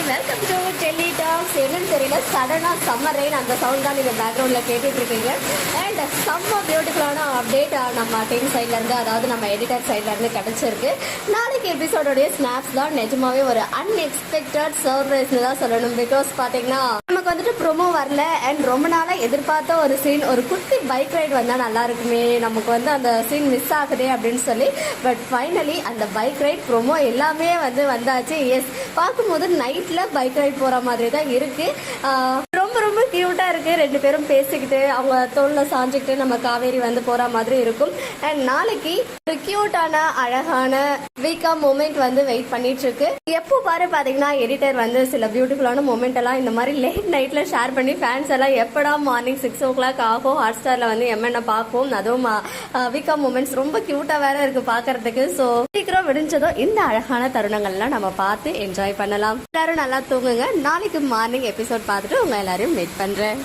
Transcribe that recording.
Welcome to Delhi tax. என்னன்னு தெரியல, சடனா சம்மர் ரெயின் அந்த சவுண்ட் தான் நீங்க பேக்ரவுண்ட்ல கேட்டுட்டு இருக்கீங்க. அண்ட் செம்ம பியூட்டிஃபுல்லான அப்டேட் நம்ம டீம் சைட்ல இருந்து, அதாவது நம்ம எடிட்டர் சைட்ல இருந்து கிடைச்சிருக்கு. நாளைக்கு எபிசோடோடைய ஸ்னாப்ஸ் தான் நிஜமாவே ஒரு அன்எக்ஸ்பெக்டட் சர்ப்ரைஸ்னு தான் சொல்லணும். பிகாஸ் பாத்தீங்கன்னா நமக்கு வந்துட்டு ப்ரோமோ வரல அண்ட் ரொம்ப நாளா எதிர்பார்த்த ஒரு சீன், ஒரு குட்டி பைக் ரைடு வந்தா நல்லா இருக்குமே, நமக்கு வந்து அந்த சீன் மிஸ் ஆகுதே அப்படின்னு சொல்லி. பட் ஃபைனலி அந்த பைக் ரைட் ப்ரோமோ எல்லாமே வந்தாச்சு. எஸ், பார்க்கும்போது நைட்ல பைக் ரைட் போற மாதிரி தான் இருக்கு. ரொம்ப ரொம்ப கியூட்டா இருக்கு. ரெண்டு பேரும் பேசிக்கிட்டு அவங்க தோல்ல சாஞ்சுக்கிட்டு நம்ம காவேரி வந்து போற மாதிரி இருக்கும். அண்ட் நாளைக்கு ஒரு கியூட்டான அழகான வீக்கா மூமெண்ட் வந்து வெயிட் பண்ணிட்டு இருக்கு. எப்போ பாரு பாத்தீங்கன்னா எடிட்டர் வந்து சில பியூட்டிஃபுல்லான மூமெண்ட் எல்லாம் இந்த மாதிரி லேட் நைட்ல ஷேர் பண்ணி ஃபேன்ஸ் எல்லாம் எப்படா மார்னிங் 6 o'clock ஆகும் ஹாட் ஸ்டார்ல வந்து என்னென்ன பார்ப்போம். அதுவும் வீக்கா மூமெண்ட்ஸ் ரொம்ப கியூட்டா வேற இருக்கு பாக்குறதுக்கு. ஸோ சீக்கிரம் விடிஞ்சதும் இந்த அழகான தருணங்கள்லாம் நம்ம பார்த்து என்ஜாய் பண்ணலாம். எல்லாரும் நல்லா தூங்குங்க. நாளைக்கு மார்னிங் எபிசோட் பார்த்துட்டு உங்க எல்லாரையும் மீட் பண்றேன்.